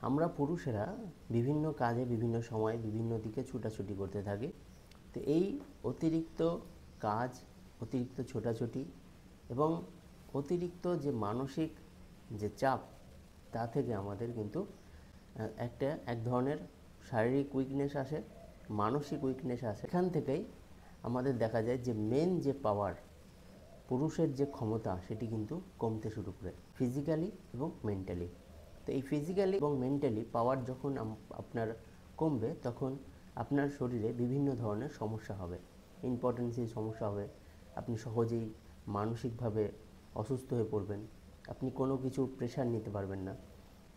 আমরা পুরুষেরা বিভিন্ন কাজে বিভিন্ন সময় বিভিন্ন দিকে ছুটাছুটি করতে থাকি। তো এই অতিরিক্ত কাজ, অতিরিক্ত ছোটাছুটি এবং অতিরিক্ত যে মানসিক যে চাপ, তা থেকে আমাদের কিন্তু এক ধরনের শারীরিক উইকনেস আসে, মানসিক উইকনেস আসে। এখান থেকেই আমাদের দেখা যায় যে মেন যে পাওয়ার, পুরুষের যে ক্ষমতা, সেটি কিন্তু কমতে শুরু করে ফিজিক্যালি এবং মেন্টালি। তো এই ফিজিক্যালি এবং মেন্টালি পাওয়ার যখন আপনার কমবে, তখন আপনার শরীরে বিভিন্ন ধরনের সমস্যা হবে, ইম্পর্টেন্সির সমস্যা হবে, আপনি সহজেই মানসিকভাবে অসুস্থ হয়ে পড়বেন, আপনি কোনো কিছু প্রেশার নিতে পারবেন না,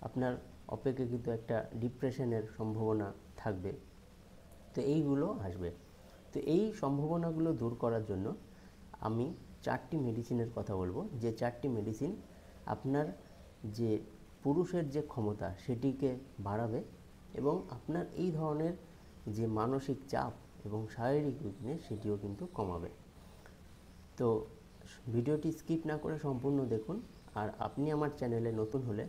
আপনার অপেক্ষাকৃত একটা ডিপ্রেশনের সম্ভাবনা থাকবে। তো এইগুলো আসবে। তো এই সম্ভাবনাগুলো দূর করার জন্য আমি 4টি মেডিসিনের কথা বলবো, যে 4টি মেডিসিন আপনার যে পুরুষের যে ক্ষমতা সেটিকে বাড়াবে এবং আপনার এই ধরনের যে মানসিক চাপ এবং শারীরিক উইকনেস সেটিও কিন্তু কমাবে। তো ভিডিওটি স্কিপ না করে সম্পূর্ণ দেখুন। আর আপনি আমার চ্যানেলে নতুন হলে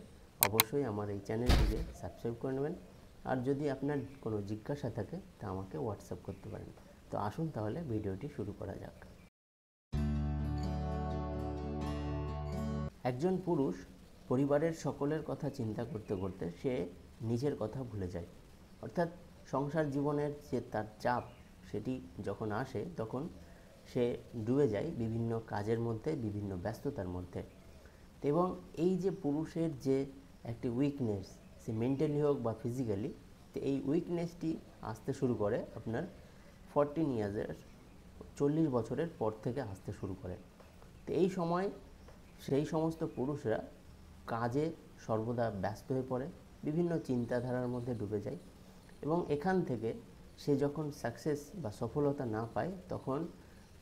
অবশ্যই আমার এই চ্যানেলটিকে সাবস্ক্রাইব করে নেবেন। আর যদি আপনার কোনো জিজ্ঞাসা থাকে তা আমাকে হোয়াটসঅ্যাপ করতে পারেন। তো আসুন তাহলে ভিডিওটি শুরু করা যাক। একজন পুরুষ পরিবারের সকলের কথা চিন্তা করতে করতে সে নিজের কথা ভুলে যায়। অর্থাৎ সংসার জীবনের যে তার চাপ, সেটি যখন আসে তখন সে ডুবে যায় বিভিন্ন কাজের মধ্যে, বিভিন্ন ব্যস্ততার মধ্যে। এবং এই যে পুরুষের যে একটি উইকনেস, সে মেন্টালি হোক বা ফিজিক্যালি, তো এই উইকনেসটি আসতে শুরু করে আপনার 14 ইয়ার্সের, 40 বছরের পর থেকে আসতে শুরু করে। তো এই সময় সেই সমস্ত পুরুষরা কাজে সর্বদা ব্যস্ত হয়ে পড়ে, বিভিন্ন চিন্তাধারার মধ্যে ডুবে যায় এবং এখান থেকে সে যখন সাকসেস বা সফলতা না পায়, তখন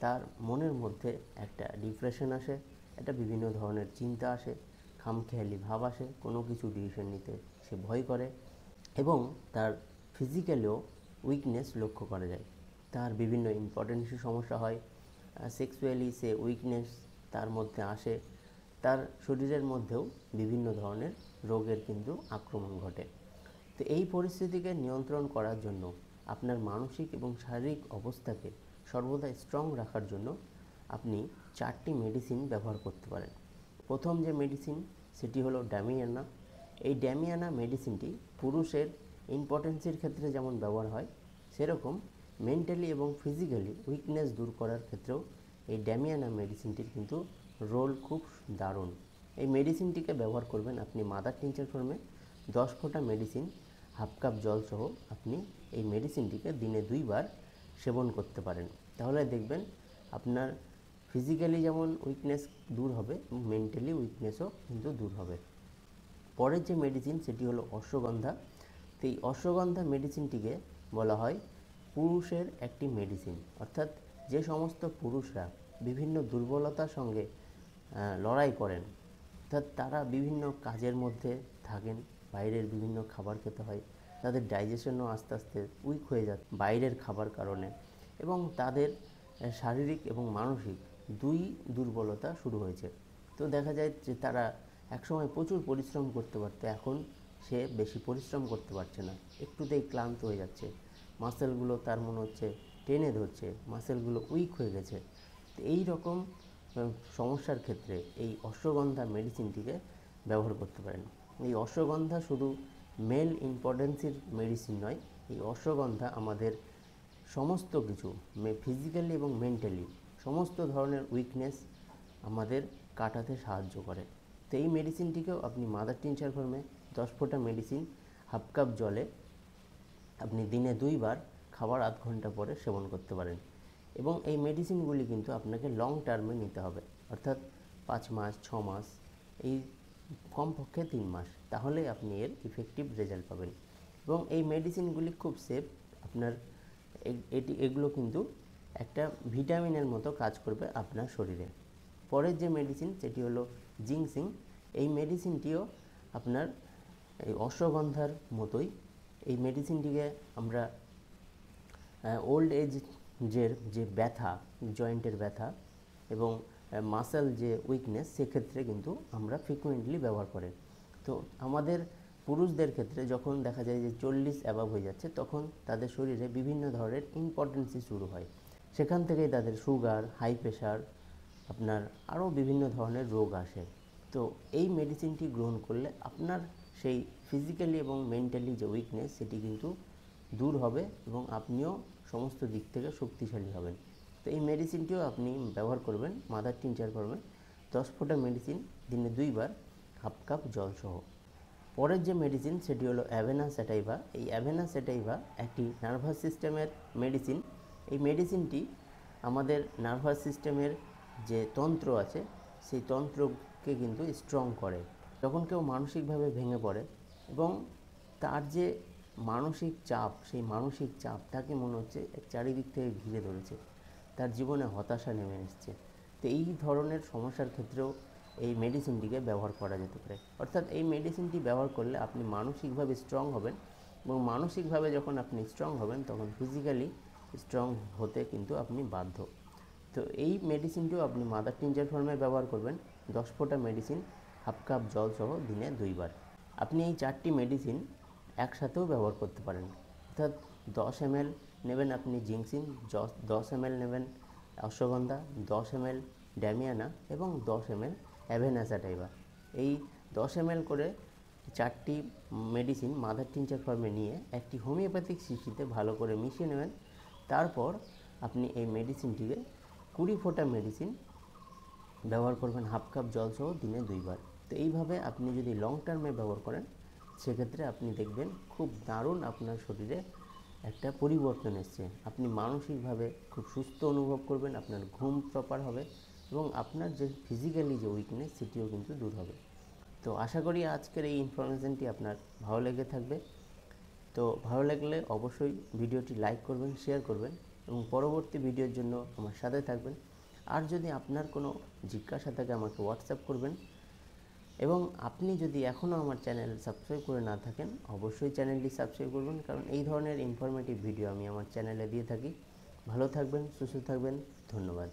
তার মনের মধ্যে একটা ডিপ্রেশন আসে, একটা বিভিন্ন ধরনের চিন্তা আসে, খামখেয়ালি ভাব আসে, কোনো কিছু ডিসিশন নিতে সে ভয় করে এবং তার ফিজিক্যালিও উইকনেস লক্ষ্য করা যায়। তার বিভিন্ন ইম্পর্টেন্সের সমস্যা হয়, সেক্সুয়ালি সে উইকনেস তার মধ্যে আসে, তার শরীরের মধ্যেও বিভিন্ন ধরনের রোগের কিন্তু আক্রমণ ঘটে। তো এই পরিস্থিতিকে নিয়ন্ত্রণ করার জন্য, আপনার মানসিক এবং শারীরিক অবস্থাকে সর্বদা স্ট্রং রাখার জন্য আপনি 4টি মেডিসিন ব্যবহার করতে পারেন। প্রথম যে মেডিসিন সেটি হলো ড্যামিয়ানা। এই ড্যামিয়ানা মেডিসিনটি পুরুষের ইম্পর্টেন্সের ক্ষেত্রে যেমন ব্যবহার হয়, সেরকম মেন্টালি এবং ফিজিক্যালি উইকনেস দূর করার ক্ষেত্রেও এই ড্যামিয়ানা মেডিসিনটির কিন্তু রোল খুব দারুণ। এই মেডিসিনটিকে ব্যবহার করবেন আপনি মাদার টিনচার ফর্মে। 10 ফোঁটা মেডিসিন, হাফ কাপ জল সহ আপনি এই মেডিসিনটিকে দিনে 2 বার সেবন করতে পারেন। তাহলে দেখবেন আপনার ফিজিক্যালি যেমন উইকনেস দূর হবে, মেন্টালি উইকনেসও কিন্তু দূর হবে। পরের যে মেডিসিন সেটি হলো অশ্বগন্ধা। তো এই অশ্বগন্ধা মেডিসিনটিকে বলা হয় পুরুষের একটি মেডিসিন। অর্থাৎ যে সমস্ত পুরুষরা বিভিন্ন দুর্বলতার সঙ্গে লড়াই করেন, অর্থাৎ তারা বিভিন্ন কাজের মধ্যে থাকেন, বাইরের বিভিন্ন খাবার খেতে হয়, তাদের ডাইজেশনও আস্তে আস্তে উইক হয়ে যায় বাইরের খাবার কারণে, এবং তাদের শারীরিক এবং মানসিক দুই দুর্বলতা শুরু হয়েছে। তো দেখা যায় যে তারা একসময় প্রচুর পরিশ্রম করতে পারতো, এখন সে বেশি পরিশ্রম করতে পারছে না, একটুতেই ক্লান্ত হয়ে যাচ্ছে, মাসেলগুলো তার মনে হচ্ছে টেনে ধরছে, মাসেলগুলো উইক হয়ে গেছে। তো এই রকম সমস্যার ক্ষেত্রে এই অশ্বগন্ধা মেডিসিনটিকে ব্যবহার করতে পারেন। এই অশ্বগন্ধা শুধু মেল ইম্পর্টেন্সির মেডিসিন নয়, এই অশ্বগন্ধা আমাদের সমস্ত কিছু ফিজিক্যালি এবং মেন্টালি সমস্ত ধরনের উইকনেস আমাদের কাটাতে সাহায্য করে। তো এই মেডিসিনটিকেও আপনি মাদার টিনচার ফর্মে 10 ফোঁটা মেডিসিন হাফ কাপ জলে আপনি দিনে 2 বার খাবার আধ ঘন্টা পরে সেবন করতে পারেন। এবং এই মেডিসিনগুলি কিন্তু আপনাকে লং টার্মে নিতে হবে, অর্থাৎ 5 মাস, 6 মাস, এই কমপক্ষে 3 মাস, তাহলে আপনি এর ইফেক্টিভ রেজাল্ট পাবেন। এবং এই মেডিসিনগুলি খুব সেফ। আপনার এগুলো কিন্তু একটা ভিটামিনের মতো কাজ করবে আপনার শরীরে। পরের যে মেডিসিন সেটি হলো জিংসিং। এই মেডিসিনটিও আপনার এই অশ্বগন্ধার মতোই। এই মেডিসিনটিকে আমরা ওল্ড এজের যে ব্যথা, জয়েন্টের ব্যথা এবং মাসেল যে উইকনেস, সেক্ষেত্রে কিন্তু আমরা ফ্রিকুয়েন্টলি ব্যবহার করি। তো আমাদের পুরুষদের ক্ষেত্রে যখন দেখা যায় যে 40 অ্যাবাভ হয়ে যাচ্ছে, তখন তাদের শরীরে বিভিন্ন ধরনের ইম্পর্টেন্সি শুরু হয়। সেখান থেকেই তাদের সুগার, হাই প্রেশার, আপনার আরও বিভিন্ন ধরনের রোগ আসে। তো এই মেডিসিনটি গ্রহণ করলে আপনার সেই ফিজিক্যালি এবং মেন্টালি যে উইকনেস, সেটি কিন্তু দূর হবে এবং আপনিও সমস্ত দিক থেকে শক্তিশালী হবেন। তো এই মেডিসিনটিও আপনি ব্যবহার করবেন মাদার টিনচার ফর্মে, 10 ফোঁটা মেডিসিন দিনে 2 বার, হাফ কাপ জল সহ। পরের যে মেডিসিন সেটি হলো অ্যাভেনা স্যাটাইভা। এই অ্যাভেনা স্যাটাইভা একটি নার্ভাস সিস্টেমের মেডিসিন। এই মেডিসিনটি আমাদের নার্ভাস সিস্টেমের যে তন্ত্র আছে, সেই তন্ত্রকে কিন্তু স্ট্রং করে। যখন কেউ মানসিকভাবে ভেঙে পড়ে এবং তার যে মানসিক চাপ, সেই মানসিক চাপটাকে মনে হচ্ছে চারিদিক থেকে ঘিরে ধরেছে, তার জীবনে হতাশা নেমে এসছে, তো এই ধরনের সমস্যার ক্ষেত্রেও এই মেডিসিনটিকে ব্যবহার করা যেতে পারে। অর্থাৎ এই মেডিসিনটি ব্যবহার করলে আপনি মানসিকভাবে স্ট্রং হবেন এবং মানসিকভাবে যখন আপনি স্ট্রং হবেন, তখন ফিজিক্যালি স্ট্রং হতে কিন্তু আপনি বাধ্য। তো এই মেডিসিনটিও আপনি মাদার টিনচার ফর্মে ব্যবহার করবেন, 10 ফোঁটা মেডিসিন, হাফ কাপ জল সহ দিনে 2 বার। আপনি এই 4টি মেডিসিন একসাথেও ব্যবহার করতে পারেন। অর্থাৎ 10 ml নেবেন আপনি জিংসিন, 10 ml নেবেন অশ্বগন্ধা, 10 ml ড্যামিয়ানা এবং 10 ml অ্যাভেনা স্যাটাইভা। এই 10 ml করে 4টি মেডিসিন মাদার টিনচার ফর্মে নিয়ে একটি হোমিওপ্যাথিক শিশিতে ভালো করে মিশিয়ে নেবেন। তারপর আপনি এই মেডিসিনটিকে 20 ফোঁটা মেডিসিন ব্যবহার করবেন হাফ কাপ জল সহ দিনে 2 বার। তো এইভাবে আপনি যদি লং টার্মে ব্যবহার করেন, সেক্ষেত্রে আপনি দেখবেন খুব দারুণ আপনার শরীরে একটা পরিবর্তন এসছে। আপনি মানসিকভাবে খুব সুস্থ অনুভব করবেন, আপনার ঘুম প্রপার হবে এবং আপনার যে ফিজিক্যালি যে উইকনেস, সেটিও কিন্তু দূর হবে। তো আশা করি আজকের এই ইনফরমেশনটি আপনার ভালো লেগে থাকবে। তো ভালো লাগলে অবশ্যই ভিডিওটি লাইক করবেন, শেয়ার করবেন এবং পরবর্তী ভিডিওর জন্য আমার সাথে থাকবেন। আর যদি আপনার কোনো জিজ্ঞাসা থাকে আমাকে হোয়াটসঅ্যাপ করবেন এবং আপনি যদি এখনও আমার চ্যানেল সাবস্ক্রাইব করে না থাকেন, অবশ্যই চ্যানেলটি সাবস্ক্রাইব করবেন, কারণ এই ধরনের ইনফরমেটিভ ভিডিও আমি আমার চ্যানেলে দিয়ে থাকি। ভালো থাকবেন, সুস্থ থাকবেন, ধন্যবাদ।